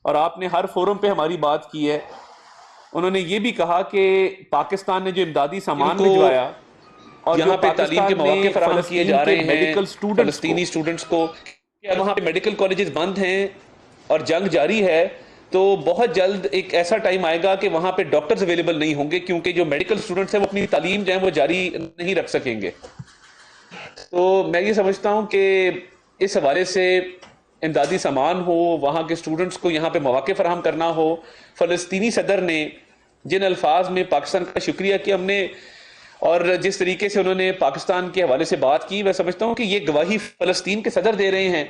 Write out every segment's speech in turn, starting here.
اور آپ نے ہر فورم پہ ہماری بات کی ہے. انہوں نے یہ بھی کہا کہ پاکستان نے جو امدادی سامان کو بھجوایا اور جو یہاں پہ تعلیم کے پاکستان نے مواقع فراہم کیے فلسطین جا کے رہے ہیں میڈیکل سٹوڈنٹس کو، فلسطینی اسٹوڈنٹس کو، کہ وہاں پہ میڈیکل کالجز بند ہیں اور جنگ جاری ہے، تو بہت جلد ایک ایسا ٹائم آئے گا کہ وہاں پہ ڈاکٹرز اویلیبل نہیں ہوں گے، کیونکہ جو میڈیکل اسٹوڈنٹس ہیں وہ اپنی تعلیم جو ہے وہ جاری نہیں رکھ سکیں گے. تو میں یہ سمجھتا ہوں کہ اس حوالے سے امدادی سامان ہو، وہاں کے اسٹوڈنٹس کو یہاں پہ مواقع فراہم کرنا ہو. فلسطینی صدر نے جن الفاظ میں پاکستان کا شکریہ کیا ہم نے، اور جس طریقے سے انہوں نے پاکستان کے حوالے سے بات کی، میں سمجھتا ہوں کہ یہ گواہی فلسطین کے صدر دے رہے ہیں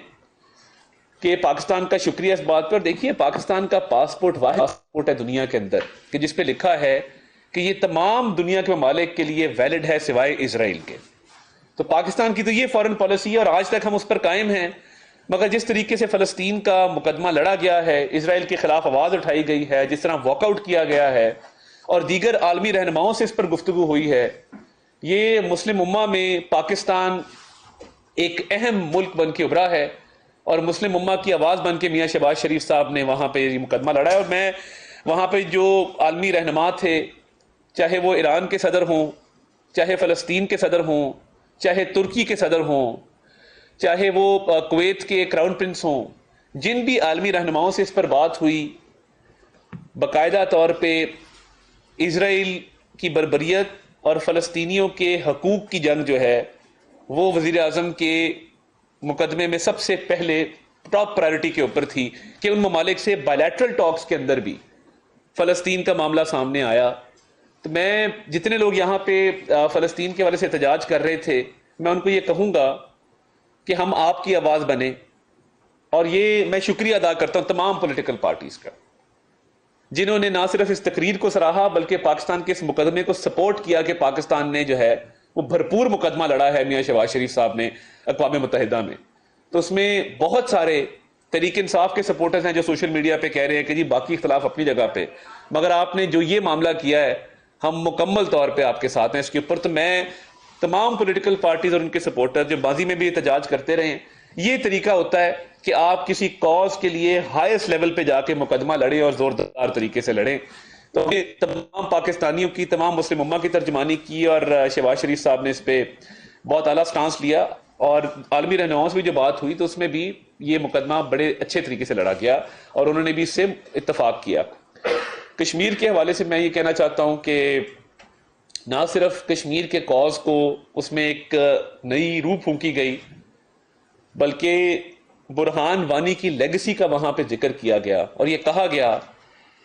کہ پاکستان کا شکریہ اس بات پر. دیکھیے پاکستان کا پاسپورٹ واحد پاسپورٹ ہے دنیا کے اندر کہ جس پہ لکھا ہے کہ یہ تمام دنیا کے ممالک کے لیے ویلڈ ہے سوائے اسرائیل کے. تو پاکستان کی تو یہ فارن پالیسی ہے اور آج تک ہم اس پر قائم ہیں. مگر جس طریقے سے فلسطین کا مقدمہ لڑا گیا ہے، اسرائیل کے خلاف آواز اٹھائی گئی ہے، جس طرح واک آؤٹ کیا گیا ہے اور دیگر عالمی رہنماؤں سے اس پر گفتگو ہوئی ہے، یہ مسلم امہ میں پاکستان ایک اہم ملک بن کے ابھرا ہے. اور مسلم امہ کی آواز بن کے میاں شہباز شریف صاحب نے وہاں پہ یہ مقدمہ لڑا ہے. اور میں وہاں پہ جو عالمی رہنما تھے، چاہے وہ ایران کے صدر ہوں، چاہے فلسطین کے صدر ہوں، چاہے ترکی کے صدر ہوں، چاہے وہ کویت کے کراؤن پرنس ہوں، جن بھی عالمی رہنماؤں سے اس پر بات ہوئی، باقاعدہ طور پہ اسرائیل کی بربریت اور فلسطینیوں کے حقوق کی جنگ جو ہے وہ وزیر اعظم کے مقدمے میں سب سے پہلے ٹاپ پرائرٹی کے اوپر تھی کہ ان ممالک سے بائیلیٹرل ٹاکس کے اندر بھی فلسطین کا معاملہ سامنے آیا. تو میں جتنے لوگ یہاں پہ فلسطین کے حوالے سے احتجاج کر رہے تھے، میں ان کو یہ کہوں گا کہ ہم آپ کی آواز بنیں. اور یہ میں شکریہ ادا کرتا ہوں تمام پولیٹیکل پارٹیز کا، جنہوں نے نہ صرف اس تقریر کو سراہا بلکہ پاکستان کے اس مقدمے کو سپورٹ کیا کہ پاکستان نے جو ہے وہ بھرپور مقدمہ لڑا ہے میاں شہباز شریف صاحب نے اقوام متحدہ میں. تو اس میں بہت سارے تحریک انصاف کے سپورٹرز ہیں جو سوشل میڈیا پہ کہہ رہے ہیں کہ جی باقی اختلاف اپنی جگہ پہ، مگر آپ نے جو یہ معاملہ کیا ہے ہم مکمل طور پہ آپ کے ساتھ ہیں اس کے اوپر. تو میں تمام پولیٹیکل پارٹیز اور ان کے سپورٹر جو ماضی میں بھی احتجاج کرتے رہے ہیں، یہ طریقہ ہوتا ہے کہ آپ کسی کاز کے لیے ہائیسٹ لیول پہ جا کے مقدمہ لڑیں اور زوردار طریقے سے لڑیں. تو تمام پاکستانیوں کی، تمام مسلم امہ کی ترجمانی کی، اور شہباز شریف صاحب نے اس پہ بہت اعلیٰ سٹانس لیا. اور عالمی رہنماؤں سے بھی جو بات ہوئی تو اس میں بھی یہ مقدمہ بڑے اچھے طریقے سے لڑا گیا اور انہوں نے بھی اس سے اتفاق کیا. کشمیر کے حوالے سے میں یہ کہنا چاہتا ہوں کہ نہ صرف کشمیر کے کاز کو اس میں ایک نئی روح پھونکی گئی، بلکہ برہان وانی کی لیگسی کا وہاں پہ ذکر کیا گیا اور یہ کہا گیا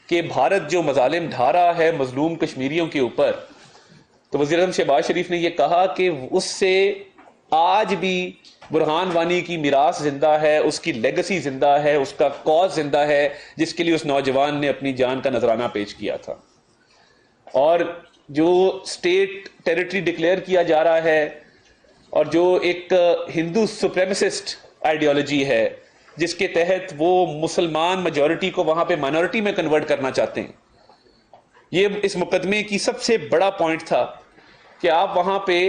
کہ بھارت جو مظالم ڈھا رہا ہے مظلوم کشمیریوں کے اوپر، تو وزیر اعظم شہباز شریف نے یہ کہا کہ اس سے آج بھی برہان وانی کی میراث زندہ ہے، اس کی لیگسی زندہ ہے، اس کا کاز زندہ ہے جس کے لیے اس نوجوان نے اپنی جان کا نذرانہ پیش کیا تھا. اور جو اسٹیٹ ٹیریٹری ڈکلیئر کیا جا رہا ہے اور جو ایک ہندو سپریمسسٹ آئیڈیالوجی ہے جس کے تحت وہ مسلمان میجورٹی کو وہاں پہ مائنورٹی میں کنورٹ کرنا چاہتے ہیں، یہ اس مقدمے کی سب سے بڑا پوائنٹ تھا کہ آپ وہاں پہ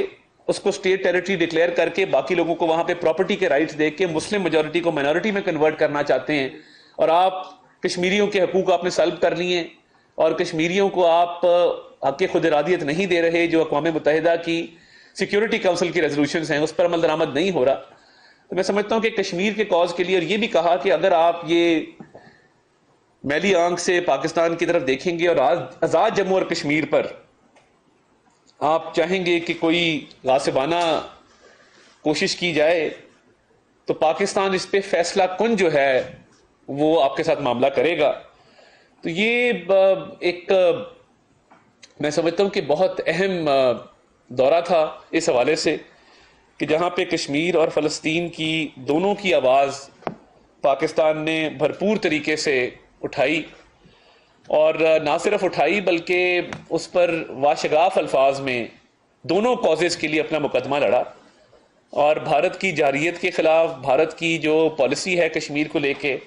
اس کو اسٹیٹ ٹیریٹری ڈکلیئر کر کے باقی لوگوں کو وہاں پہ پراپرٹی کے رائٹس دے کے مسلم میجورٹی کو مائنورٹی میں کنورٹ کرنا چاہتے ہیں، اور آپ کشمیریوں کے حقوق آپ نے سلب کر لیے اور کشمیریوں کو آپ حق خود ارادیت نہیں دے رہے جو اقوام متحدہ کی سیکیورٹی کونسل کی ریزولوشنز ہیں اس پر عمل درآمد نہیں ہو رہا. تو میں سمجھتا ہوں کہ کشمیر کے کاز کے لیے، اور یہ بھی کہا کہ اگر آپ یہ میلی آنکھ سے پاکستان کی طرف دیکھیں گے اور آزاد جموں اور کشمیر پر آپ چاہیں گے کہ کوئی غاصبانہ کوشش کی جائے تو پاکستان اس پہ فیصلہ کن جو ہے وہ آپ کے ساتھ معاملہ کرے گا. تو یہ ایک میں سمجھتا ہوں کہ بہت اہم دورہ تھا اس حوالے سے کہ جہاں پہ کشمیر اور فلسطین کی دونوں کی آواز پاکستان نے بھرپور طریقے سے اٹھائی، اور نہ صرف اٹھائی بلکہ اس پر واشگاف الفاظ میں دونوں کازز کے لیے اپنا مقدمہ لڑا. اور بھارت کی جارحیت کے خلاف بھارت کی جو پالیسی ہے کشمیر کو لے کے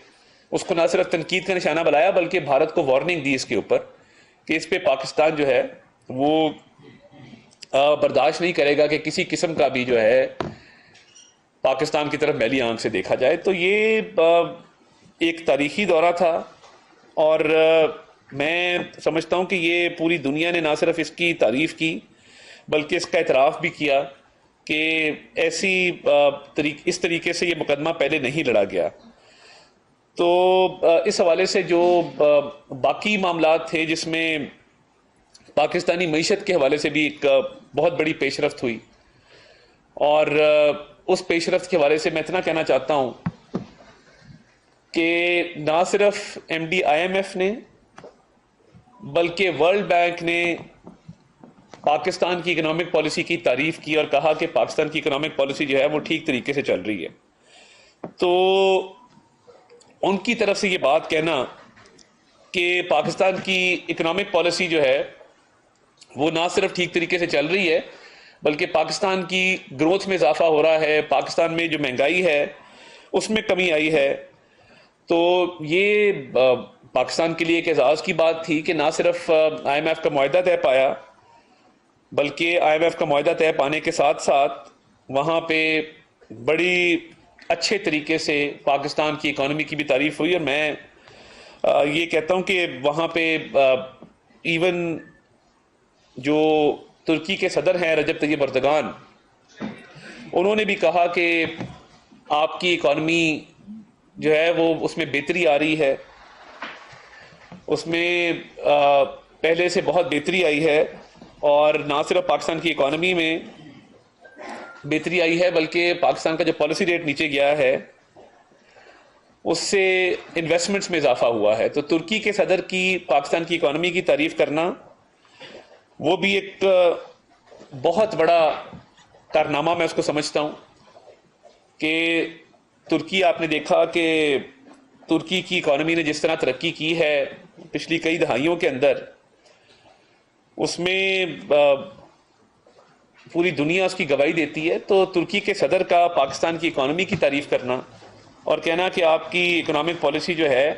اس کو نہ صرف تنقید کا نشانہ بنایا بلکہ بھارت کو وارننگ دی اس کے اوپر کہ اس پہ پاکستان جو ہے وہ برداشت نہیں کرے گا کہ کسی قسم کا بھی جو ہے پاکستان کی طرف میلی آنکھ سے دیکھا جائے. تو یہ ایک تاریخی دورہ تھا اور میں سمجھتا ہوں کہ یہ پوری دنیا نے نہ صرف اس کی تعریف کی بلکہ اس کا اعتراف بھی کیا کہ اس طریقے سے یہ مقدمہ پہلے نہیں لڑا گیا. تو اس حوالے سے جو باقی معاملات تھے جس میں پاکستانی معیشت کے حوالے سے بھی ایک بہت بڑی پیش رفت ہوئی، اور اس پیش رفت کے حوالے سے میں اتنا کہنا چاہتا ہوں کہ نہ صرف M D I M F نے بلکہ ورلڈ بینک نے پاکستان کی اکنامک پالیسی کی تعریف کی اور کہا کہ پاکستان کی اکنامک پالیسی جو ہے وہ ٹھیک طریقے سے چل رہی ہے. تو ان کی طرف سے یہ بات کہنا کہ پاکستان کی اکنامک پالیسی جو ہے وہ نہ صرف ٹھیک طریقے سے چل رہی ہے بلکہ پاکستان کی گروتھ میں اضافہ ہو رہا ہے، پاکستان میں جو مہنگائی ہے اس میں کمی آئی ہے، تو یہ پاکستان کے لیے ایک اعزاز کی بات تھی کہ نہ صرف آئی ایم ایف کا معاہدہ طے پایا بلکہ آئی ایم ایف کا معاہدہ طے پانے کے ساتھ ساتھ وہاں پہ بڑی اچھے طریقے سے پاکستان کی اکانومی کی بھی تعریف ہوئی. اور میں یہ کہتا ہوں کہ وہاں پہ ایون جو ترکی کے صدر ہیں رجب طیب اردگان، انہوں نے بھی کہا کہ آپ کی اکانومی جو ہے وہ اس میں بہتری آ رہی ہے، اس میں پہلے سے بہت بہتری آئی ہے، اور نہ صرف پاکستان کی اکانومی میں بہتری آئی ہے بلکہ پاکستان کا جو پالیسی ریٹ نیچے گیا ہے اس سے انویسٹمنٹس میں اضافہ ہوا ہے. تو ترکی کے صدر کی پاکستان کی اکانومی کی تعریف کرنا وہ بھی ایک بہت بڑا کارنامہ میں اس کو سمجھتا ہوں کہ ترکی، آپ نے دیکھا کہ ترکی کی اکانومی نے جس طرح ترقی کی ہے پچھلی کئی دہائیوں کے اندر، اس میں پوری دنیا اس کی گواہی دیتی ہے. تو ترکی کے صدر کا پاکستان کی اکانومی کی تعریف کرنا اور کہنا کہ آپ کی اکنامک پالیسی جو ہے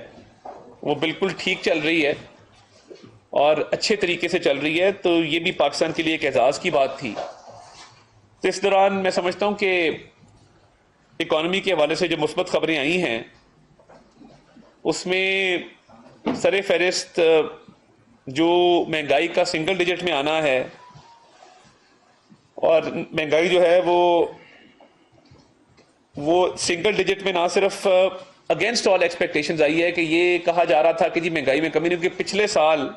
وہ بالکل ٹھیک چل رہی ہے اور اچھے طریقے سے چل رہی ہے، تو یہ بھی پاکستان کے لیے ایک اعزاز کی بات تھی. تو اس دوران میں سمجھتا ہوں کہ اکانومی کے حوالے سے جو مثبت خبریں آئی ہیں اس میں سر فہرست جو مہنگائی کا سنگل ڈیجٹ میں آنا ہے، اور مہنگائی جو ہے وہ سنگل ڈیجٹ میں نہ صرف اگینسٹ آل ایکسپیکٹیشنز آئی ہے کہ یہ کہا جا رہا تھا کہ جی مہنگائی میں کمی نہیں، کیونکہ پچھلے سال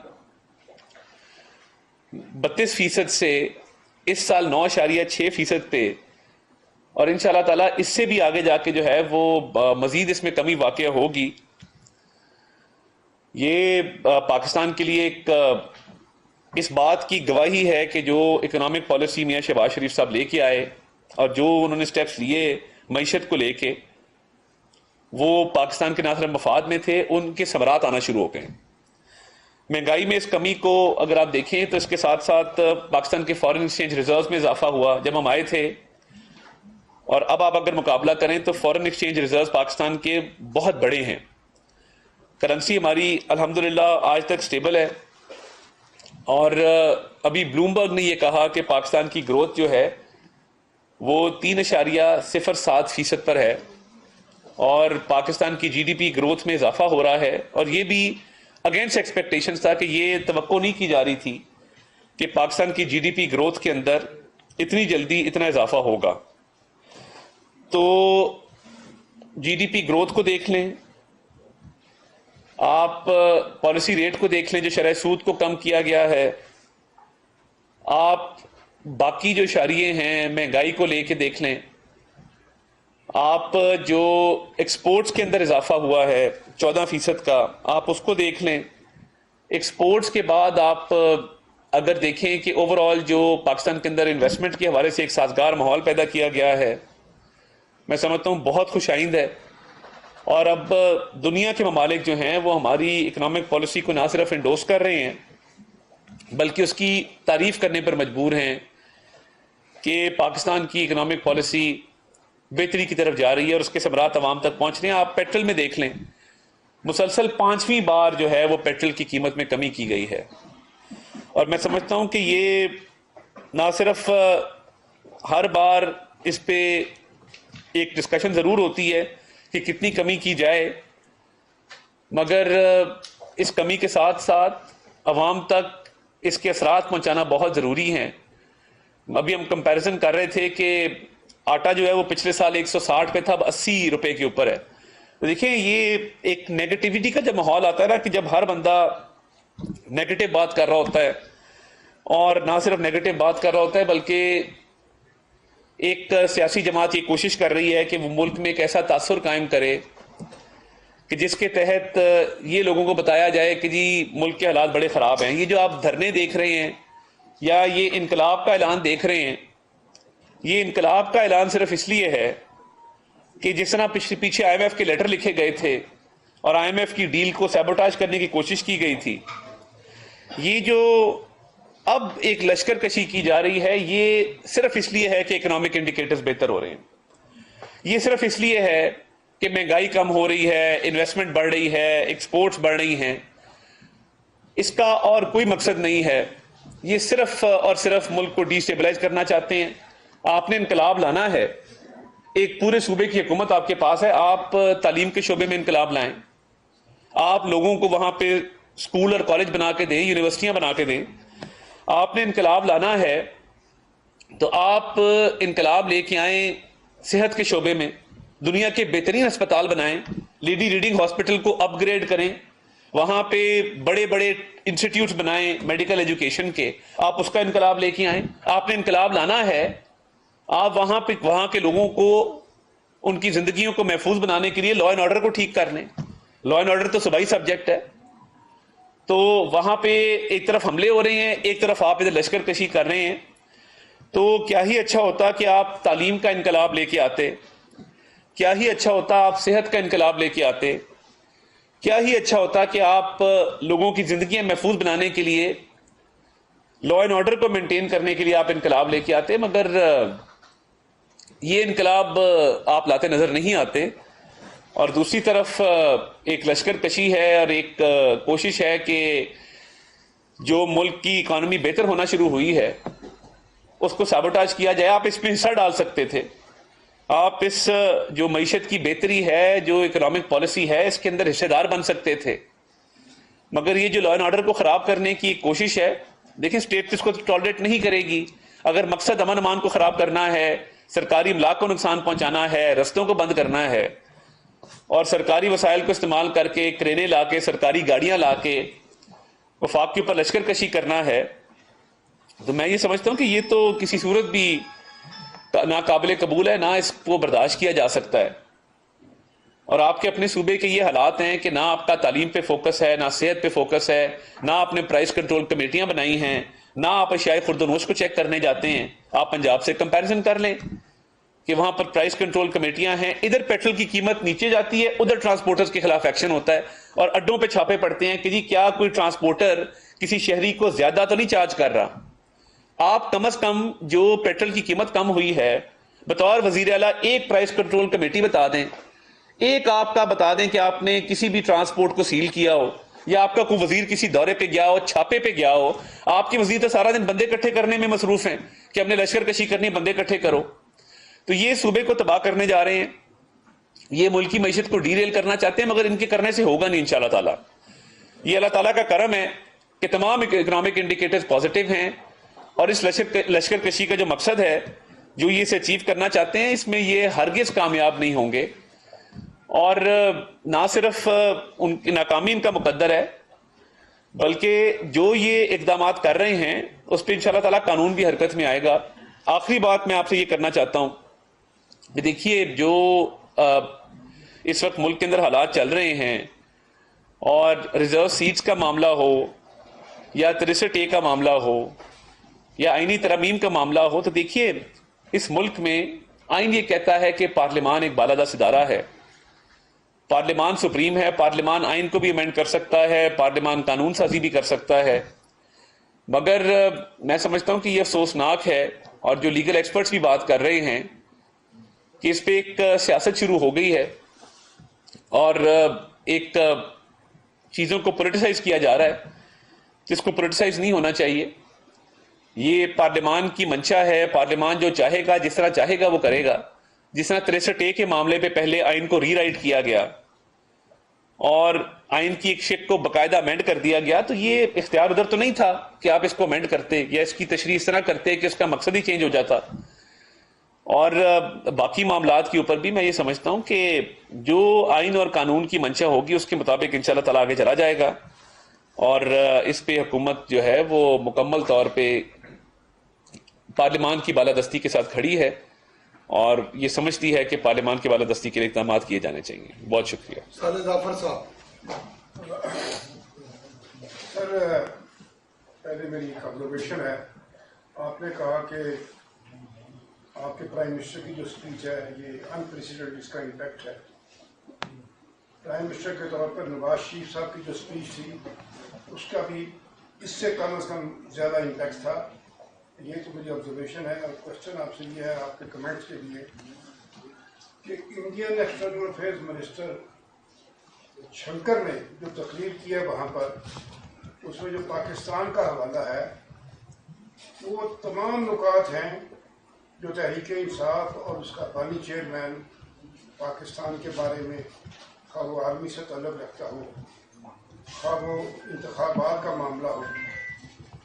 32% سے اس سال 9.6% پہ، اور انشاءاللہ تعالیٰ اس سے بھی آگے جا کے جو ہے وہ مزید اس میں کمی واقع ہوگی. یہ پاکستان کے لیے ایک اس بات کی گواہی ہے کہ جو اکنامک پالیسی میاں شہباز شریف صاحب لے کے آئے اور جو انہوں نے سٹیپس لیے معیشت کو لے کے، وہ پاکستان کے نہ صرف مفاد میں تھے، ان کے ثمرات آنا شروع ہو گئے. مہنگائی میں اس کمی کو اگر آپ دیکھیں تو اس کے ساتھ ساتھ پاکستان کے فارن ایکسچینج ریزروز میں اضافہ ہوا. جب ہم آئے تھے اور اب آپ اگر مقابلہ کریں تو فارن ایکسچینج ریزروز پاکستان کے بہت بڑے ہیں. کرنسی ہماری الحمدللہ آج تک سٹیبل ہے، اور ابھی بلومبرگ نے یہ کہا کہ پاکستان کی گروتھ جو ہے وہ 3.07% پر ہے، اور پاکستان کی جی ڈی پی گروتھ میں اضافہ ہو رہا ہے. اور یہ بھی اگینسٹ ایکسپیکٹیشنز تھا کہ یہ توقع نہیں کی جا رہی تھی کہ پاکستان کی جی ڈی پی گروتھ کے اندر اتنی جلدی اتنا اضافہ ہوگا. تو جی ڈی پی گروتھ کو دیکھ لیں، آپ پالیسی ریٹ کو دیکھ لیں جو شرح سود کو کم کیا گیا ہے، آپ باقی جو اشاریے ہیں مہنگائی کو لے کے دیکھ لیں، آپ جو ایکسپورٹس کے اندر اضافہ ہوا ہے 14% کا، آپ اس کو دیکھ لیں. ایکسپورٹس کے بعد آپ اگر دیکھیں کہ اوور آل جو پاکستان کے اندر انویسٹمنٹ کے حوالے سے ایک سازگار ماحول پیدا کیا گیا ہے، میں سمجھتا ہوں بہت خوش آئند ہے. اور اب دنیا کے ممالک جو ہیں وہ ہماری اکنامک پالیسی کو نہ صرف انڈوس کر رہے ہیں بلکہ اس کی تعریف کرنے پر مجبور ہیں کہ پاکستان کی اکنامک پالیسی بہتری کی طرف جا رہی ہے اور اس کے ثمرات عوام تک پہنچ رہے ہیں. آپ پیٹرول میں دیکھ لیں، مسلسل 5ویں بار جو ہے وہ پیٹرول کی قیمت میں کمی کی گئی ہے. اور میں سمجھتا ہوں کہ یہ نہ صرف ہر بار اس پہ ایک ڈسکشن ضرور ہوتی ہے کہ کتنی کمی کی جائے، مگر اس کمی کے ساتھ ساتھ عوام تک اس کے اثرات پہنچانا بہت ضروری ہیں. ابھی ہم کمپیریزن کر رہے تھے کہ آٹا جو ہے وہ پچھلے سال 160 پہ تھا، اب 80 روپے کے اوپر ہے. تو دیکھیں یہ ایک نیگیٹیوٹی کا جب ماحول آتا ہے نا، کہ جب ہر بندہ نیگیٹو بات کر رہا ہوتا ہے، اور نہ صرف نیگیٹو بات کر رہا ہوتا ہے بلکہ ایک سیاسی جماعت یہ کوشش کر رہی ہے کہ وہ ملک میں ایک ایسا تاثر قائم کرے کہ جس کے تحت یہ لوگوں کو بتایا جائے کہ جی ملک کے حالات بڑے خراب ہیں. یہ جو آپ دھرنے دیکھ رہے ہیں یا یہ انقلاب کا اعلان دیکھ رہے ہیں، یہ انقلاب کا اعلان صرف اس لیے ہے کہ جس طرح پیچھے آئی ایم ایف کے لیٹر لکھے گئے تھے اور آئی ایم ایف کی ڈیل کو سیبوٹاج کرنے کی کوشش کی گئی تھی، یہ جو اب ایک لشکر کشی کی جا رہی ہے، یہ صرف اس لیے ہے کہ اکنامک انڈیکیٹرز بہتر ہو رہے ہیں. یہ صرف اس لیے ہے کہ مہنگائی کم ہو رہی ہے، انویسٹمنٹ بڑھ رہی ہے، ایکسپورٹس بڑھ رہی ہیں. اس کا اور کوئی مقصد نہیں ہے. یہ صرف اور صرف ملک کو ڈی سٹیبلائز کرنا چاہتے ہیں. آپ نے انقلاب لانا ہے، ایک پورے صوبے کی حکومت آپ کے پاس ہے، آپ تعلیم کے شعبے میں انقلاب لائیں. آپ لوگوں کو وہاں پہ اسکول اور کالج بنا کے دیں، یونیورسٹیاں بنا کے دیں. آپ نے انقلاب لانا ہے تو آپ انقلاب لے کے آئیں صحت کے شعبے میں. دنیا کے بہترین اسپتال بنائیں، لیڈی ریڈنگ ہاسپٹل کو اپ گریڈ کریں، وہاں پہ بڑے بڑے انسٹیٹیوٹس بنائیں میڈیکل ایجوکیشن کے. آپ اس کا انقلاب لے کے آئیں. آپ نے انقلاب لانا ہے، آپ وہاں کے لوگوں کو، ان کی زندگیوں کو محفوظ بنانے کے لیے لا اینڈ آرڈر کو ٹھیک کر لیں. لا اینڈ آرڈر تو صوبائی سبجیکٹ ہے. تو وہاں پہ ایک طرف حملے ہو رہے ہیں، ایک طرف آپ ادھر لشکر کشی کر رہے ہیں. تو کیا ہی اچھا ہوتا کہ آپ تعلیم کا انقلاب لے کے آتے، کیا ہی اچھا ہوتا آپ صحت کا انقلاب لے کے آتے، کیا ہی اچھا ہوتا کہ آپ لوگوں کی زندگیاں محفوظ بنانے کے لیے، لا اینڈ آرڈر کو مینٹین کرنے کے لیے آپ انقلاب لے کے آتے. مگر یہ انقلاب آپ لاتے نظر نہیں آتے. اور دوسری طرف ایک لشکر کشی ہے اور ایک کوشش ہے کہ جو ملک کی اکانومی بہتر ہونا شروع ہوئی ہے اس کو سیبوٹاج کیا جائے. آپ اس میں حصہ ڈال سکتے تھے. آپ اس جو معیشت کی بہتری ہے، جو اکنامک پالیسی ہے، اس کے اندر حصے دار بن سکتے تھے. مگر یہ جو لا اینڈ آرڈر کو خراب کرنے کی کوشش ہے، دیکھیں اسٹیٹ اس کو ٹالریٹ نہیں کرے گی. اگر مقصد امن امان کو خراب کرنا ہے، سرکاری املاک کو نقصان پہنچانا ہے، رستوں کو بند کرنا ہے اور سرکاری وسائل کو استعمال کر کے کرینے لا کے، سرکاری گاڑیاں لا کے وفاق کے اوپر لشکر کشی کرنا ہے، تو میں یہ سمجھتا ہوں کہ یہ تو کسی صورت بھی ناقابل قبول ہے، نہ اس کو برداشت کیا جا سکتا ہے. اور آپ کے اپنے صوبے کے یہ حالات ہیں کہ نہ آپ کا تعلیم پہ فوکس ہے، نہ صحت پہ فوکس ہے، نہ آپ نے پرائز کنٹرول کمیٹیاں بنائی ہیں، نہ آپ اشیائے خرد و نوش کو چیک کرنے جاتے ہیں. آپ پنجاب سے کمپیریزن کر لیں کہ وہاں پر پرائز کنٹرول کمیٹیاں ہیں، ادھر پیٹرول کی قیمت نیچے جاتی ہے، ادھر ٹرانسپورٹرز کے خلاف ایکشن ہوتا ہے اور اڈوں پہ چھاپے پڑتے ہیں کہ جی کیا کوئی ٹرانسپورٹر کسی شہری کو زیادہ تو نہیں چارج کر رہا. آپ کم از کم جو پیٹرول کی قیمت کم ہوئی ہے، بطور وزیر اعلیٰ ایک پرائز کنٹرول کمیٹی بتا دیں، ایک آپ کا بتا دیں کہ آپ نے کسی بھی ٹرانسپورٹ کو سیل کیا ہو، یا آپ کا کوئی وزیر کسی دورے پہ گیا ہو، چھاپے پہ گیا ہو. آپ کے وزیر تو سارا دن بندے اکٹھے کرنے میں مصروف ہیں کہ ہم نے لشکر کشی کرنی، بندے اکٹھے کرو. تو یہ صوبے کو تباہ کرنے جا رہے ہیں، یہ ملکی معیشت کو ڈی ریل کرنا چاہتے ہیں، مگر ان کے کرنے سے ہوگا نہیں انشاءاللہ تعالیٰ. یہ اللہ تعالیٰ کا کرم ہے کہ تمام اکنامک انڈیکیٹرز پازیٹیو ہیں، اور اس لشکر کشی کا جو مقصد ہے، جو یہ اسے اچیو کرنا چاہتے ہیں، اس میں یہ ہرگز کامیاب نہیں ہوں گے. اور نہ صرف ان کی ناکامی ان کا مقدر ہے، بلکہ جو یہ اقدامات کر رہے ہیں اس پہ انشاءاللہ تعالیٰ قانون بھی حرکت میں آئے گا. آخری بات میں آپ سے یہ کرنا چاہتا ہوں کہ دیکھیے جو اس وقت ملک کے اندر حالات چل رہے ہیں، اور ریزرو سیٹس کا معاملہ ہو یا 63A کا معاملہ ہو یا آئینی ترامیم کا معاملہ ہو، تو دیکھیے اس ملک میں آئین یہ کہتا ہے کہ پارلیمان ایک بالادست ادارہ ہے، پارلیمان سپریم ہے، پارلیمان آئین کو بھی امینڈ کر سکتا ہے، پارلیمان قانون سازی بھی کر سکتا ہے. مگر میں سمجھتا ہوں کہ یہ افسوسناک ہے، اور جو لیگل ایکسپرٹس بھی بات کر رہے ہیں کہ اس پہ ایک سیاست شروع ہو گئی ہے اور ایک چیزوں کو پولیٹیسائز کیا جا رہا ہے جس کو پولیٹیسائز نہیں ہونا چاہیے. یہ پارلیمان کی منشا ہے، پارلیمان جو چاہے گا، جس طرح چاہے گا وہ کرے گا. جس طرح 63A کے معاملے پہ پہلے آئین کو ری رائٹ کیا گیا، اور آئین کی ایک شق کو باقاعدہ امینڈ کر دیا گیا، تو یہ اختیار ادھر تو نہیں تھا کہ آپ اس کو امینڈ کرتے یا اس کی تشریح اس طرح کرتے کہ اس کا مقصد ہی چینج ہو جاتا۔ اور باقی معاملات کے اوپر بھی میں یہ سمجھتا ہوں کہ جو آئین اور قانون کی منشا ہوگی اس کے مطابق انشاءاللہ تعالیٰ آگے چلا جائے گا، اور اس پہ حکومت جو ہے وہ مکمل طور پہ پارلیمان کی بالادستی کے ساتھ کھڑی ہے اور یہ سمجھتی ہے کہ پارلیمان کی بالادستی کے لیے اقدامات کیے جانے چاہیے۔ بہت شکریہ۔ سعد ظافر صاحب، سر پہلے میری ایک آبزرویشن ہے، آپ نے کہا کہ آپ کے پرائم منسٹر کی جو اسپیچ ہے یہ انپریسیڈنٹ اس کا امپیکٹ ہے۔ پرائم منسٹر کے طور پر نواز شریف صاحب کی جو اسپیچ تھی اس کا بھی اس سے کم از کم زیادہ امپیکٹ تھا۔ یہ تو مجھے آبزرویشن ہے، اور کوشچن آپ سے یہ ہے آپ کے کمنٹس کے لیے کہ Indian external affairs minister Shankar نے جو تقریر کی ہے وہاں پر، اس میں جو پاکستان کا حوالہ ہے وہ تمام نکات ہیں جو تحریک انصاف اور اس کا بانی چیئرمین پاکستان کے بارے میں، خواہ وہ آرمی سے تعلق رکھتا ہو، خواہ وہ انتخابات کا معاملہ ہو،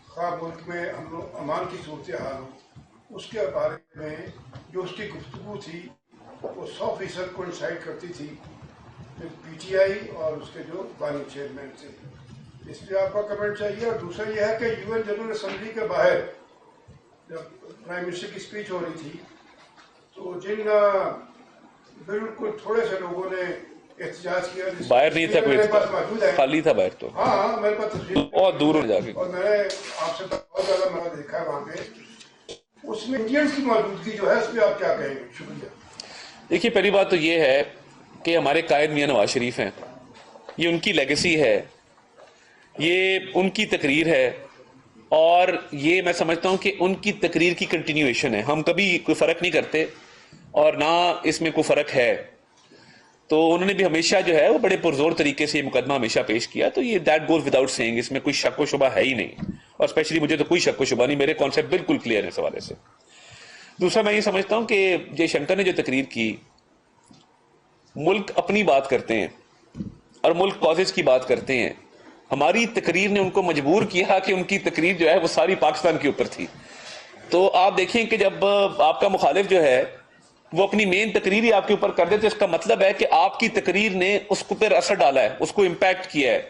خواہ ملک میں امن و امان کی صورتحال ہو، اس کے بارے میں جو اس کی گفتگو تھی وہ 100% کوئنسائڈ کرتی تھی پی ٹی آئی اور اس کے جو بانی چیئرمین تھے۔ اس پہ آپ کا کمنٹ چاہیے۔ اور دوسرا یہ ہے کہ یو این جنرل اسمبلی کے باہر جب پرائم منسٹر کی اسپیچ ہو رہی تھی تو جن بالکل تھوڑے سے لوگوں نے احتجاج کیا، باہر نہیں تھا کوئی، میرے پاس موجود ہے، خالی تھا باہر تو، ہاں میرے پاس تصویر بہت دور ہو جا کے، اور میں نے آپ سے بہت زیادہ میں دیکھا ہے وہاں پہ، اس میں انڈینس کی موجودگی جو ہے اس پہ آپ کیا کہیں گے؟ شکریہ۔ دیکھیے پہلی بات تو یہ ہے کہ ہمارے قائد میاں نواز شریف ہیں، یہ ان کی لیگیسی ہے، یہ ان کی تقریر ہے، اور یہ میں سمجھتا ہوں کہ ان کی تقریر کی کنٹینیویشن ہے۔ ہم کبھی کوئی فرق نہیں کرتے اور نہ اس میں کوئی فرق ہے۔ تو انہوں نے بھی ہمیشہ جو ہے وہ بڑے پرزور طریقے سے یہ مقدمہ ہمیشہ پیش کیا، تو یہ دیٹ گوز وداؤٹ سیئنگ، اس میں کوئی شک و شبہ ہے ہی نہیں، اور اسپیشلی مجھے تو کوئی شک و شبہ نہیں، میرے کانسیپٹ بالکل کلیئر ہے اس حوالے سے۔ دوسرا میں یہ سمجھتا ہوں کہ جے شنکر نے جو تقریر کی، ملک اپنی بات کرتے ہیں اور ملک کازز کی بات کرتے ہیں، ہماری تقریر نے ان کو مجبور کیا کہ ان کی تقریر جو ہے وہ ساری پاکستان کے اوپر تھی۔ تو آپ دیکھیں کہ جب آپ کا مخالف جو ہے وہ اپنی مین تقریر ہی آپ کے اوپر کر دے تو اس کا مطلب ہے کہ آپ کی تقریر نے اس کو پر اثر ڈالا ہے، اس کو امپیکٹ کیا ہے،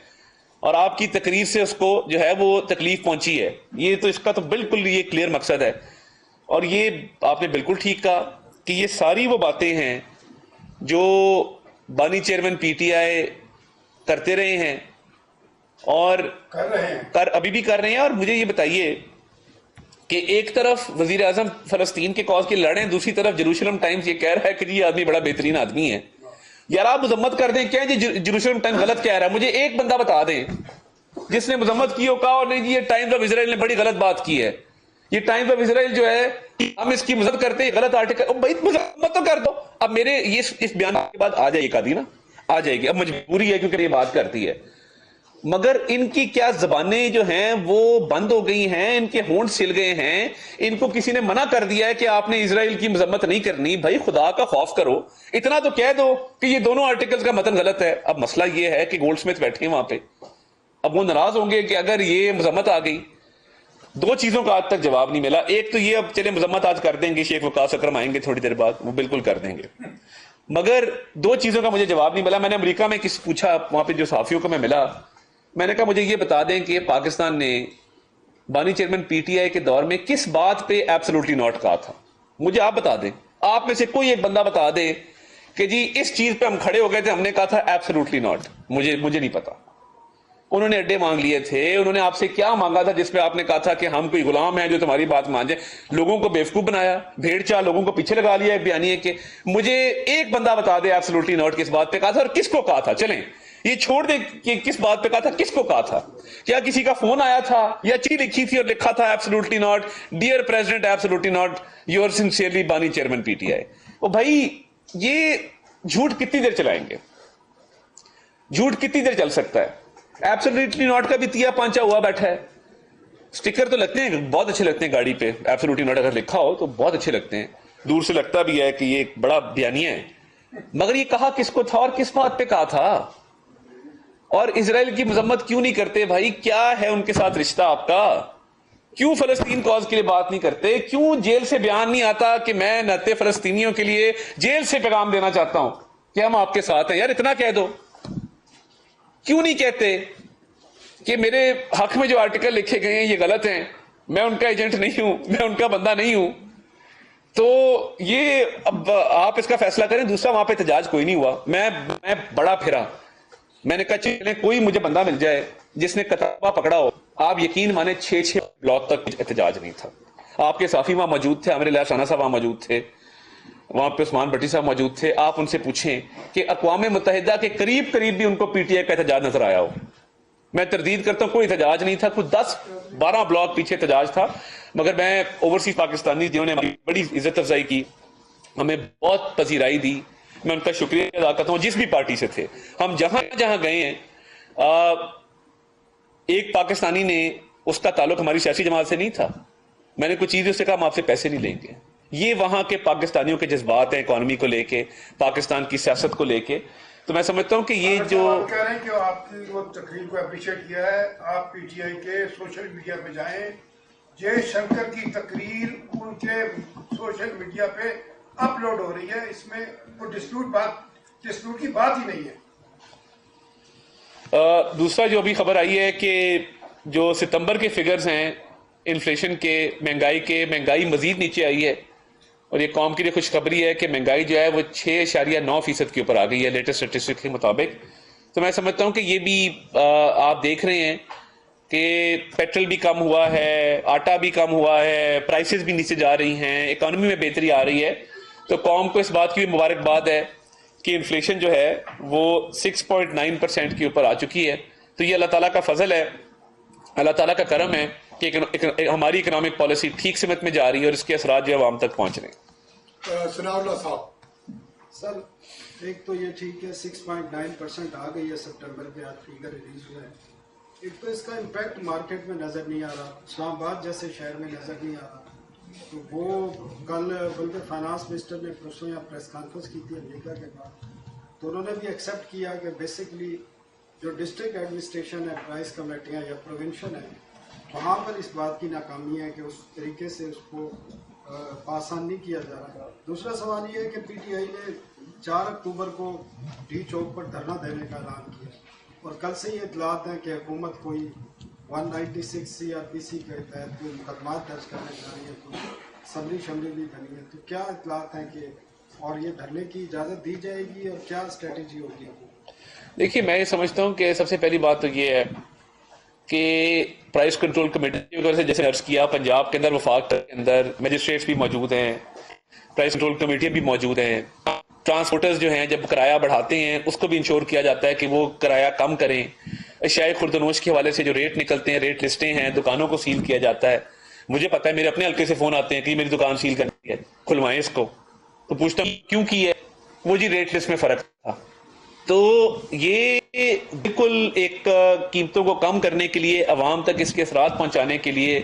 اور آپ کی تقریر سے اس کو جو ہے وہ تکلیف پہنچی ہے۔ یہ تو اس کا تو بالکل یہ کلیئر مقصد ہے، اور یہ آپ نے بالکل ٹھیک کہا کہ یہ ساری وہ باتیں ہیں جو بانی چیئرمین پی ٹی آئی کرتے رہے ہیں اور کر رہے ہیں، ابھی بھی کر رہے ہیں۔ اور مجھے یہ بتائیے کہ ایک طرف وزیر اعظم فلسطین کے کاز کے لڑیں، دوسری طرف جیروسلم ٹائمز یہ کہہ رہا ہے کہ یہ آدمی بڑا بہترین آدمی ہے۔ یار آپ مذمت کر دیں، کیا جی جیروسلم ٹائمز غلط کہہ رہا ہے؟ مجھے ایک بندہ بتا دیں جس نے مذمت کی ہو، کہا اور نہیں جی یہ ٹائمز آف اسرائیل نے بڑی غلط بات کی ہے، یہ ٹائمز آف اسرائیل جو ہے ہم اس کی مذمت کرتے ہیں، غلط آرٹیکل، بھائی مذمت تو کر دو۔ اب میرے یہ اس بیان کے بعد آ جائے گی نا، آ جائے گی، اب مجبوری ہے کیونکہ یہ بات کرتی ہے، مگر ان کی کیا زبانیں جو ہیں وہ بند ہو گئی ہیں، ان کے ہونٹ سل گئے ہیں، ان کو کسی نے منع کر دیا ہے کہ آپ نے اسرائیل کی مذمت نہیں کرنی۔ بھائی خدا کا خوف کرو، اتنا تو کہہ دو کہ یہ دونوں آرٹیکلز کا متن غلط ہے۔ اب مسئلہ یہ ہے کہ گولڈ سمتھ بیٹھے ہیں وہاں پہ، اب وہ ناراض ہوں گے کہ اگر یہ مذمت آ گئی۔ دو چیزوں کا آج تک جواب نہیں ملا، ایک تو یہ اب چلے مذمت آج کر دیں گے، شیخ وقاص اکرم آئیں گے تھوڑی دیر بعد، وہ بالکل کر دیں گے، مگر دو چیزوں کا مجھے جواب نہیں ملا۔ میں نے امریکہ میں کسی پوچھا، وہاں پہ جو صحافیوں کو میں ملا، میں نے کہا مجھے یہ بتا دیں کہ پاکستان نے بانی چیئرمین پی ٹی آئی کے دور میں کس بات پہ ایبسولوٹلی ناٹ کہا تھا، مجھے آپ بتا دیں، آپ میں سے کوئی ایک بندہ بتا دے کہ جی اس چیز پہ ہم کھڑے ہو گئے تھے، ہم نے کہا تھا ایبسولوٹلی ناٹ۔ مجھے نہیں پتا۔ انہوں نے اڈے مانگ لیے تھے، انہوں نے آپ سے کیا مانگا تھا جس پہ آپ نے کہا تھا کہ ہم کوئی غلام ہیں جو تمہاری بات مان جائیں؟ لوگوں کو بیوقوف بنایا، بھیڑ چال لوگوں کو پیچھے لگا لیا ایک بیانیے کے۔ مجھے ایک بندہ بتا دے ایبسولوٹلی ناٹ کس بات پہ کہا تھا اور کس کو کہا تھا۔ چلیں یہ چھوڑ دیں کہ کس بات پہ کہا تھا، کس کو کہا تھا، کیا کسی کا فون آیا تھا یا چیٹھی لکھی تھی اور لکھا تھا absolutely not, dear president absolutely not, your sincerely بانی چیئرمین پی ٹی آئی۔ وہ بھائی یہ جھوٹ کتنی دیر چلائیں گے؟ جھوٹ کتنی دیر چل سکتا ہے؟ ایبسولوٹلی ناٹ کا بھی تیا پانچا ہوا بیٹھا ہے، سٹیکر تو لگتے ہیں، بہت اچھے لگتے ہیں گاڑی پہ، ایبسولوٹلی ناٹ اگر لکھا ہو تو بہت اچھے لگتے ہیں، دور سے لگتا بھی ہے کہ یہ ایک بڑا بیانیہ ہے، مگر یہ کہا کس کو تھا اور کس بات پہ کہا تھا؟ اور اسرائیل کی مذمت کیوں نہیں کرتے بھائی؟ کیا ہے ان کے ساتھ رشتہ آپ کا؟ کیوں فلسطین کاز کے لیے بات نہیں کرتے؟ کیوں جیل سے بیان نہیں آتا کہ میں نہتے فلسطینیوں کے لیے جیل سے پیغام دینا چاہتا ہوں کہ ہم آپ کے ساتھ ہیں؟ یار اتنا کہہ دو. کیوں نہیں کہتے کہ میرے حق میں جو آرٹیکل لکھے گئے ہیں یہ غلط ہیں، میں ان کا ایجنٹ نہیں ہوں، میں ان کا بندہ نہیں ہوں؟ تو یہ اب آپ اس کا فیصلہ کریں. دوسرا، وہاں پہ احتجاج کوئی نہیں ہوا. میں بڑا پھرا، میں نے کہا چلیں کوئی مجھے بندہ مل جائے جس نے کتابہ پکڑا ہو. آپ یقین مانے 6 بلاک تک احتجاج نہیں تھا. آپ کے صافی وہاں موجود تھے، عامر اللہ ثنا صاحب وہاں موجود تھے، وہاں پہ عثمان بٹی صاحب موجود تھے. آپ ان سے پوچھیں کہ اقوام متحدہ کے قریب بھی ان کو پی ٹی آئی کا احتجاج نظر آیا ہو. میں تردید کرتا ہوں کوئی احتجاج نہیں تھا. کچھ 10-12 بلاک پیچھے احتجاج تھا. مگر میں اوورسیز پاکستانی جنہوں نے ہماری بڑی عزت افزائی کی، ہمیں بہت پذیرائی دی، میں ان کا شکریہ ادا کرتا ہوں جس بھی پارٹی سے تھے. ہم جہاں جہاں گئے ہیں، ایک پاکستانی نے، اس کا تعلق ہماری سیاسی جماعت سے نہیں تھا، میں نے کچھ چیزیں اس سے کہا ہم آپ سے پیسے نہیں لیں گے. یہ وہاں کے پاکستانیوں کے جذبات ہیں اکانومی کو لے کے، پاکستان کی سیاست کو لے کے. تو میں سمجھتا ہوں کہ یہ جو آپ کہہ رہے ہیں کہ آپ کی وہ تقریر کو اپریشیٹ کیا ہے، آپ پی ٹی آئی کے سوشل میڈیا پہ جائیں، جے شنکر کی تقریر ان کے سوشل میڈیا پہ اپلوڈ ہو رہی ہے، اس میں کوئی ڈسپیوٹ کی بات ہی نہیں ہے. دوسرا جو ابھی خبر آئی ہے کہ جو ستمبر کے فگرز ہیں انفلیشن کے، مہنگائی مزید نیچے آئی ہے، اور یہ قوم کے لیے خوشخبری ہے کہ مہنگائی جو ہے وہ 6.9% کے اوپر آ گئی ہے لیٹسٹ اسٹیٹسٹک کے مطابق. تو میں سمجھتا ہوں کہ یہ بھی آپ دیکھ رہے ہیں کہ پیٹرول بھی کم ہوا ہے، آٹا بھی کم ہوا ہے، پرائسز بھی نیچے جا رہی ہیں، اکانومی میں بہتری آ رہی ہے. تو قوم کو اس بات کی بھی مبارکباد ہے کہ انفلیشن جو ہے وہ 6.9% کے اوپر آ چکی ہے. تو یہ اللہ تعالیٰ کا فضل ہے، اللہ تعالیٰ کا کرم ہے کہ ہماری اکنامک پالیسی ٹھیک سمت میں جا رہی ہے اور اس کے اثرات جو عوام تک پہنچ رہے ہیں. ثناء اللہ صاحب. سر ایک تو یہ ٹھیک ہے 6.9% آ گئی ہے سپٹمبر کے آج فیگر ریلیز ہوا ہے. ایک تو اس کا امپیکٹ مارکیٹ میں نظر نہیں آ رہا، اسلام آباد جیسے شہر میں نظر نہیں آ رہا. تو وہ کل بلکہ فائنانس منسٹر نے پرسوں یہاں پریس کانفرنس کی تھی امریکہ کے بعد، تو انہوں نے بھی ایکسیپٹ کیا کہ بیسکلی جو ڈسٹرکٹ ایڈمنسٹریشن ہے، پرائز کمیٹیاں یا پروونشن ہے، وہاں پر اس بات کی ناکامی ہے کہ اس طریقے سے اس کو پاس آن نہیں کیا جا رہا. دوسرا سوال یہ ہے کہ پی ٹی آئی نے 4 اکتوبر کو ڈی چوک پر دھرنا دینے کا اعلان کیا، اور کل سے یہ اطلاعات ہیں کہ حکومت کوئی 196 CRPC کے تحت کوئی مقدمات درج کرنے جا رہی ہے، کوئی اسمبلی بھی بنی ہے. تو کیا اطلاعات ہیں کہ اور یہ دھرنے کی اجازت دی جائے گی اور کیا اسٹریٹجی ہوگی؟ دیکھیے میں یہ سمجھتا ہوں کہ سب سے پہلی بات تو یہ ہے کہ پرائز کنٹرول کمیٹی کی وجہ سے، جیسے عرض کیا، پنجاب کے اندر، وفاق کے اندر میجسٹریٹس بھی موجود ہیں، پرائز کنٹرول کمیٹیاں بھی موجود ہیں. ٹرانسپورٹرز جو ہیں جب کرایہ بڑھاتے ہیں اس کو بھی انشور کیا جاتا ہے کہ وہ کرایہ کم کریں. اشیاء خوردنوش کے حوالے سے جو ریٹ نکلتے ہیں، ریٹ لسٹیں ہیں، دکانوں کو سیل کیا جاتا ہے. مجھے پتا ہے میرے اپنے حلقے سے فون آتے ہیں کہ میری دکان سیل کرنی ہے، کھلوائیں اس کو. تو پوچھتا ہوں کیوں کی ہے؟ وہ جی ریٹ لسٹ میں فرق تھا. تو یہ بالکل ایک قیمتوں کو کم کرنے کے لیے، عوام تک اس کے اثرات پہنچانے کے لیے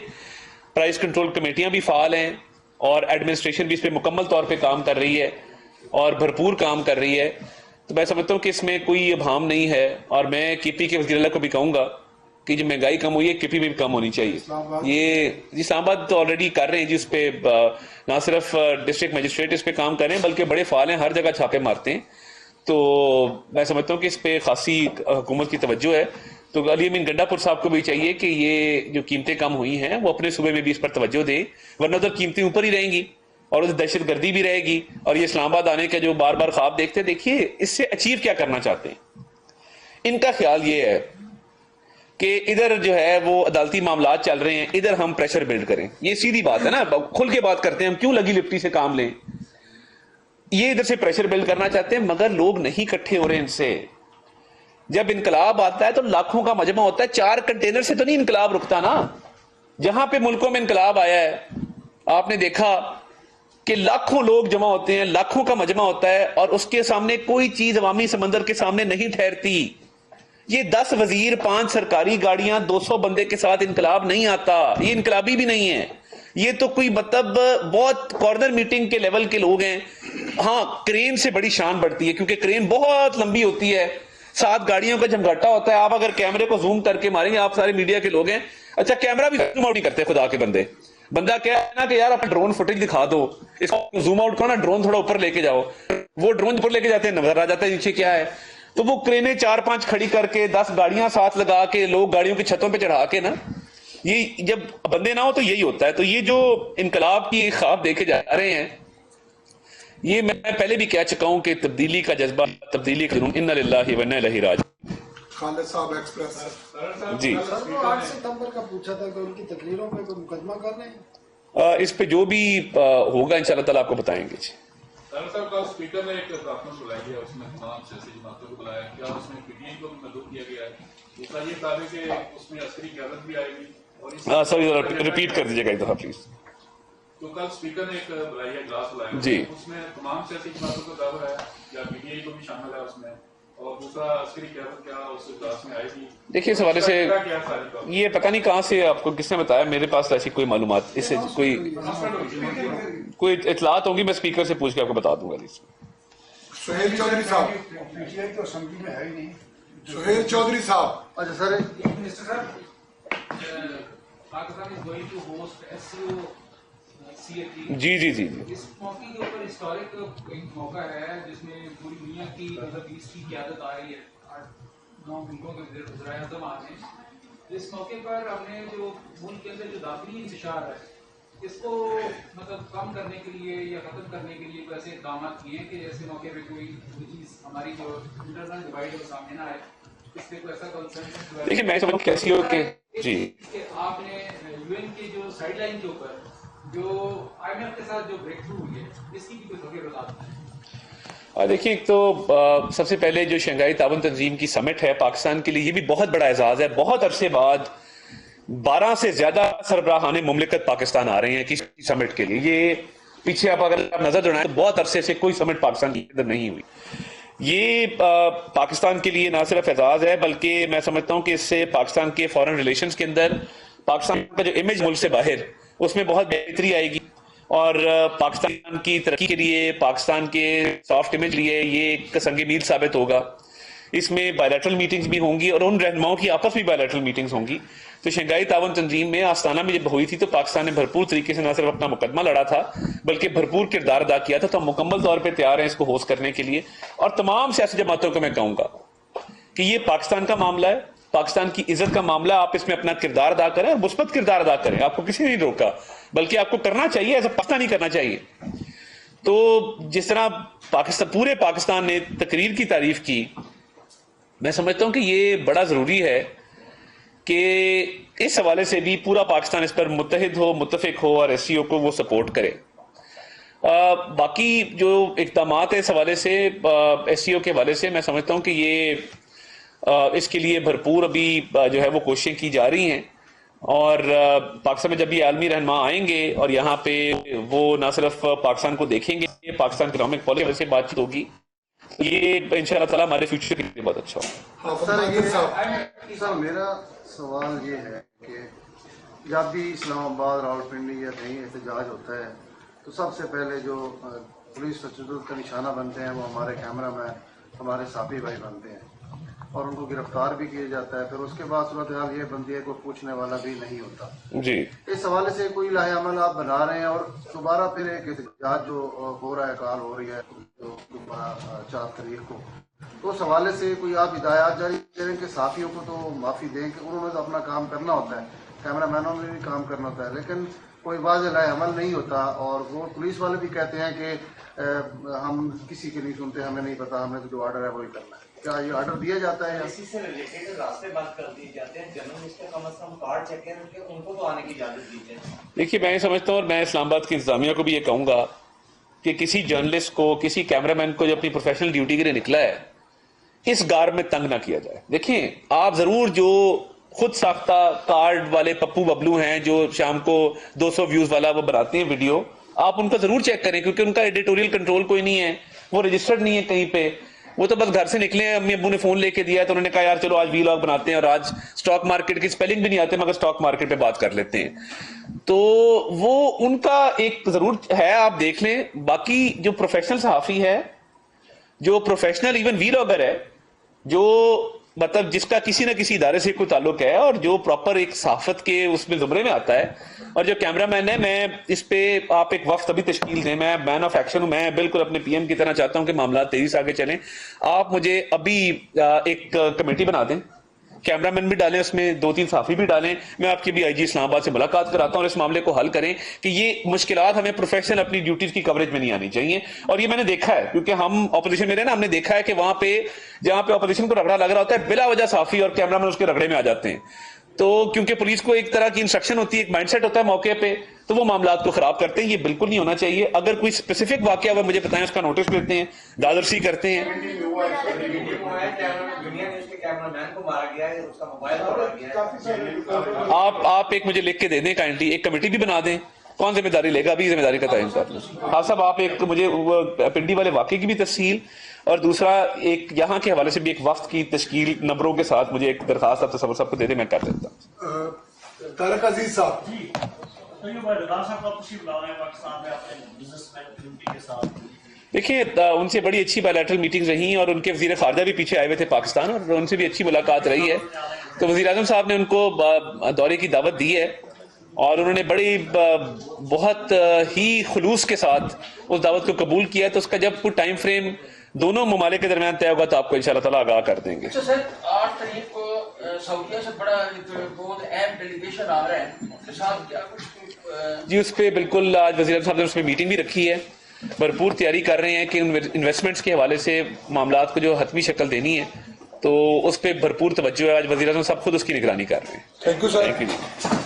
پرائز کنٹرول کمیٹیاں بھی فعال ہیں اور ایڈمنسٹریشن بھی اس پہ مکمل طور پہ کام کر رہی ہے اور بھرپور کام کر رہی ہے. تو میں سمجھتا ہوں کہ اس میں کوئی ابہام نہیں ہے، اور میں کے پی کے وزیر اعلیٰ کو بھی کہوں گا کہ جو مہنگائی کم ہوئی ہے کے پی میں بھی کم ہونی چاہیے. یہ جی اسلام آباد تو آلریڈی کر رہے ہیں جی، اس پہ نہ صرف ڈسٹرکٹ مجسٹریٹ اس پہ کام کر رہے ہیں بلکہ بڑے فعال ہیں، ہر جگہ چھاپے مارتے ہیں. تو میں سمجھتا ہوں کہ اس پہ خاصی حکومت کی توجہ ہے. تو علی امین گنڈا پور صاحب کو بھی چاہیے کہ یہ جو قیمتیں کم ہوئی ہیں وہ اپنے صوبے میں بھی اس پر توجہ دیں، ورنہ ادھر قیمتیں اوپر ہی رہیں گی اور ادھر دہشت گردی بھی رہے گی. اور یہ اسلام آباد آنے کا جو بار بار خواب دیکھتے، دیکھیے اس سے اچیو کیا کرنا چاہتے ہیں. ان کا خیال یہ ہے کہ ادھر جو ہے وہ عدالتی معاملات چل رہے ہیں، ادھر ہم پریشر بلڈ کریں. یہ سیدھی بات ہے نا، کھل کے بات کرتے ہیں، ہم کیوں لگی لپٹی سے کام لیں. یہ ادھر سے پریشر بلڈ کرنا چاہتے ہیں، مگر لوگ نہیں اکٹھے ہو رہے ان سے. جب انقلاب آتا ہے تو لاکھوں کا مجمع ہوتا ہے، 4 کنٹینر سے تو نہیں انقلاب رکتا نا. جہاں پہ ملکوں میں انقلاب آیا ہے آپ نے دیکھا کہ لاکھوں لوگ جمع ہوتے ہیں، لاکھوں کا مجمع ہوتا ہے، اور اس کے سامنے کوئی چیز عوامی سمندر کے سامنے نہیں ٹھہرتی. یہ 10 وزیر، 5 سرکاری گاڑیاں، 200 بندے کے ساتھ انقلاب نہیں آتا. یہ انقلابی بھی نہیں ہے، یہ تو کوئی مطلب بہت کارنر میٹنگ کے لیول کے لوگ ہیں. ہاں کرین سے بڑی شان بڑھتی ہے کیونکہ کرین بہت لمبی ہوتی ہے، 7 گاڑیوں کا جھمگھٹا ہوتا ہے. آپ اگر کیمرے کو زوم کر کے ماریں گے, آپ سارے میڈیا کے لوگ ہیں, اچھا کیمرہ بھی زوم آؤٹ نہیں کرتے خدا کے بندے. بندہ کیا ہے نا کہ یار اپنا ڈرون فوٹیج دکھا دو, اس کو زوم آؤٹ کرو نا, ڈرون تھوڑا اوپر لے کے جاؤ, وہ ڈرون اوپر لے کے جاتے ہیں نظر آ جاتا ہے نیچے کیا ہے. تو وہ کرینیں 4-5 کھڑی کر کے 10 گاڑیاں ساتھ لگا کے لوگ گاڑیوں کی چھتوں پہ چڑھا کے نا, یہ جب بندے نہ ہو تو یہی ہوتا ہے. تو یہ جو انقلاب کی خواب دیکھے جا رہے ہیں, یہ میں پہلے بھی کہہ چکا ہوں کہ تبدیلی کا جذبہ, تبدیلی کا جنون, انا للہ و انا الیہ راجعون. خالد صاحب ایکسپریس جی سر وہ 8 ستمبر کا پوچھا تھا کہ ان کی تقریروں پہ کوئی مقدمہ کر رہے ہیں. اس پہ جو بھی ہوگا انشاءاللہ تعالیٰ آپ کو بتائیں گے. جی صاحب کا اسپیکر نے ایک کانفرنس بلائی ہے, اس میں تمام سیاسی جماعتوں کو بلایا, کیا اس میں پی ٹی آئی کو بھی مدعو کیا گیا ہے؟ دوسرا یہ دعوے کہ اس میں عسکری قیادت بھی آئے گی, اور سوری ریپیٹ کر دیجیے گا ایک دفعہ پلیز. تو کل اسپیکر نے ایک بلائی ہے, اجلاس بلایا ہے, جی. اس میں تمام سیاسی جماعتوں کو دعویٰ ہے یا پی ٹی آئی کو بھی شامل ہے اس میں, اور دوسرا عسکری قیادت کیا اس اجلاس میں آئے گی؟ دیکھیے اس حوالے سے کیا ساری کا یہ پتہ نہیں کہاں سے آپ کو کس نے بتایا, میرے پاس ایسی کوئی معلومات, اس سے کوئی اطلاعات ہوگی میں اسپیکر سے پوچھ کے آپ کو بتا دوں گا. سہیل چودھری صاحب, پی ٹی آئی تو اسمبلی میں ہے ہی نہیں. سہیل چودھری صاحب. اچھا سر, Mr. Sir, Pakistan is going to host SCO CAT. جی جی جی جی اس موقع کے اوپر ہسٹورک ایک موقع ہے جس میں پوری دنیا کی مطلب اس کی قیادت آ رہی ہے, 8-9 ملکوں کے وزرائے اعظم آ رہے ہیں. اس موقع پر ہم نے جو ملک کے اندر جو داخلی انتشار ہے اس کو مطلب کم کرنے کے لیے یا ختم کرنے کے لیے ایسے اقدامات کیے ہیں کہ ایسے موقع پہ کوئی چیز ہماری جو انٹرنل ڈیوائڈ ہے سامنے نہ آئے, اس پہ کوئی ایسا کنسنسس. دیکھیے میں سمجھ کیسی ہو کہ جی کہ آپ نے یو این کے جو سائڈ لائن کے اوپر جو آئی ایم ایف کے ساتھ جو بریک تھرو ہوئی ہے اس کی بھی کوئی خبر بتا. دیکھیے ایک تو سب سے پہلے جو شنگھائی تعاون تنظیم کی سمٹ ہے پاکستان کے لیے, یہ بھی بہت بڑا اعزاز ہے. بہت عرصے بعد 12 سے زیادہ سربراہان مملکت پاکستان آ رہے ہیں کسی سمٹ کے لیے. یہ پیچھے آپ اگر نظر دوڑائیں تو بہت عرصے سے کوئی سمٹ پاکستان کے اندر نہیں ہوئی. یہ پاکستان کے لیے نہ صرف اعزاز ہے بلکہ میں سمجھتا ہوں کہ اس سے پاکستان کے فارن ریلیشنز کے اندر پاکستان کا جو امیج ملک سے باہر اس میں بہت بہتری آئے گی, اور پاکستان کی ترقی کے لیے, پاکستان کے سافٹ امیج لیے یہ ایک سنگ میل ثابت ہوگا. اس میں بائیلیٹرل میٹنگز بھی ہوں گی اور ان رہنماؤں کی آپس میں بائیلیٹرل میٹنگز ہوں گی. تو شنگھائی تعاون تنظیم میں آستانہ میں جب ہوئی تھی تو پاکستان نے بھرپور طریقے سے نہ صرف اپنا مقدمہ لڑا تھا بلکہ بھرپور کردار ادا کیا تھا. تو ہم مکمل طور پہ تیار ہیں اس کو ہوسٹ کرنے کے لیے, اور تمام سیاسی جماعتوں کو میں کہوں گا کہ یہ پاکستان کا معاملہ ہے, پاکستان کی عزت کا معاملہ, آپ اس میں اپنا کردار ادا کریں اور مثبت کردار ادا کریں. آپ کو کسی نے نہیں روکا بلکہ آپ کو کرنا چاہیے, ایسا پاکستان نہیں کرنا چاہیے. تو جس طرح پورے پاکستان نے تقریر کی تعریف کی, میں سمجھتا ہوں کہ یہ بڑا ضروری ہے کہ اس حوالے سے بھی پورا پاکستان اس پر متحد ہو, متفق ہو, اور ایس سی او کو وہ سپورٹ کرے. باقی جو اقدامات ہیں اس حوالے سے, ایس سی او کے حوالے سے, میں سمجھتا ہوں کہ یہ اس کے لیے بھرپور ابھی جو ہے وہ کوششیں کی جا رہی ہیں. اور پاکستان میں جب یہ عالمی رہنما آئیں گے اور یہاں پہ وہ نہ صرف پاکستان کو دیکھیں گے, پاکستان اکنامک پالیسی سے بات چیت ہوگی, یہ انشاءاللہ تعالیٰ ہمارے فیوچر کے لیے بہت اچھا ہوگا. سر میرا سوال یہ ہے کہ جب بھی اسلام آباد, راولپنڈی یا کہیں احتجاج ہوتا ہے تو سب سے پہلے جو پولیس تشدد کا نشانہ بنتے ہیں وہ ہمارے کیمرہ مین, ہمارے صحافی بھائی بنتے ہیں, اور ان کو گرفتار بھی کیا جاتا ہے. پھر اس کے بعد صورتحال یہ بنتی ہے, کوئی پوچھنے والا بھی نہیں ہوتا. جی اس حوالے سے کوئی لاہ عمل آپ بنا رہے ہیں, اور دوبارہ پھر ایک احتجاج جو ہو رہا ہے, کال ہو رہی ہے جو 4 تاریخ کو, تو اس حوالے سے کوئی آپ ہدایات جاری کریں کہ صحافیوں کو تو معافی دیں کہ انہوں نے تو اپنا کام کرنا ہوتا ہے, کیمرہ مینوں نے بھی کام کرنا ہوتا ہے, لیکن کوئی واضح لاہ عمل نہیں ہوتا. اور وہ پولیس والے بھی کہتے ہیں کہ ہم کسی کی نہیں سنتے, ہمیں نہیں پتا, ہمیں تو جو آرڈر ہے وہی کرنا ہے. کیا یہ آرڈر دیا جاتا ہے؟ اسی سے ریلیٹڈ راستے بند کر دیے جاتے ہیں, جرنلسٹ کم از کم کارڈ چیک کریں کہ ان کو تو آنے کی اجازت دیجیے. دیکھیے میں یہ سمجھتا ہوں, اور میں اسلام آباد کی انتظامیہ کو بھی یہ کہوں گا کہ کسی جرنلسٹ کو, کسی کیمرہ مین کو جو اپنی پروفیشنل ڈیوٹی کے لیے نکلا ہے, اس گار میں تنگ نہ کیا جائے. دیکھیں آپ ضرور جو خود ساختہ کارڈ والے پپو ببلو ہیں جو شام کو 200 ویوز والا وہ بناتے ہیں ویڈیو, آپ ان کو ضرور چیک کریں, کیونکہ ان کا ایڈیٹوریل کنٹرول کوئی نہیں ہے, وہ رجسٹرڈ نہیں ہے کہیں پہ, وہ تو بس گھر سے نکلے ہیں, امی ابو نے فون لے کے دیا ہے تو انہوں نے کہا یار چلو آج ویلاگ بناتے ہیں, اور آج سٹاک مارکیٹ کی سپیلنگ بھی نہیں آتے مگر سٹاک مارکیٹ پہ بات کر لیتے ہیں. تو وہ ان کا ایک ضرور ہے, آپ دیکھ لیں. باقی جو پروفیشنل صحافی ہے, جو پروفیشنل ایون ویلاگر ہے, جو مطلب جس کا کسی نہ کسی ادارے سے کوئی تعلق ہے اور جو پراپر ایک صحافت کے اس میں زمرے میں آتا ہے. اور جو کیمرہ مین ہے, میں اس پہ آپ ایک وقت ابھی تشکیل دیں, میں مین آف ایکشن ہوں, میں بالکل اپنے پی ایم کی طرح چاہتا ہوں کہ معاملات تیزی سے آگے چلیں. آپ مجھے ابھی ایک کمیٹی بنا دیں, کیمرہ مین بھی ڈالیں, اس میں 2-3 صحافی بھی ڈالیں, میں آپ کی بھی آئی جی اسلام آباد سے ملاقات کراتا ہوں اور اس معاملے کو حل کریں کہ یہ مشکلات ہمیں پروفیشنل اپنی ڈیوٹیز کی کوریج میں نہیں آنی چاہیے. اور یہ میں نے دیکھا ہے, کیونکہ ہم اپوزیشن میں رہے نا, ہم نے دیکھا ہے کہ وہاں پہ جہاں پہ اپوزیشن کو رگڑا لگ رہا ہوتا ہے, بلا وجہ صحافی اور کیمرہ مین اس کے رگڑے میں آ جاتے ہیں. تو کیونکہ پولیس کو ایک طرح کی انسٹرکشن ہوتی ہے, ایک مائنڈ سیٹ ہوتا ہے موقع پہ, تو وہ معاملات کو خراب کرتے ہیں. یہ بالکل نہیں ہونا چاہیے. اگر کوئی اسپیسیفک واقعہ ہوا مجھے بتائیں, اس کا نوٹس لیتے ہیں, دادرسی کرتے ہیں. آپ ایک مجھے لکھ کے دے دیں کائنڈلی, ایک کمیٹی بھی بنا دیں, کون ذمہ داری لے گا ابھی ذمہ داری کا تعین کر لیں. ہاں صاحب, آپ ایک مجھے پنڈی والے واقعے کی بھی تفصیل, اور دوسرا ایک یہاں کے حوالے سے بھی ایک وفد کی تشکیل نمبروں کے ساتھ مجھے ایک درخواست آپ تصور صاحب کو دے دیں, میں کر دیتا ہوں. طارق عزیز صاحب, دیکھیں ان سے بڑی اچھی بائیلیٹرل میٹنگز رہی, اور ان کے وزیر خارجہ بھی پیچھے آئے ہوئے تھے پاکستان, اور ان سے بھی اچھی ملاقات رہی ہے. تو وزیر اعظم صاحب نے ان کو دورے کی دعوت دی ہے, اور انہوں نے بڑی بہت ہی خلوص کے ساتھ اس دعوت کو قبول کیا. تو اس کا جب کوئی ٹائم فریم دونوں ممالک کے درمیان طے ہوگا تو آپ کو انشاءاللہ تعالیٰ آگاہ کر دیں گے. اچھا سر, 8 تاریخ کو سعودیہ سے بڑا بہت اہم ڈیلیگیشن آ رہا ہے, اس کے ساتھ کیا کچھ جی اس پہ بالکل آج وزیر اعظم صاحب نے اس میں میٹنگ بھی رکھی ہے, بھرپور تیاری کر رہے ہیں کہ انویسٹمنٹس کے حوالے سے معاملات کو جو حتمی شکل دینی ہے, تو اس پہ بھرپور توجہ ہے. آج وزیر اعظم صاحب خود اس کی نگرانی کر رہے ہیں. Thank you sir. Thank you.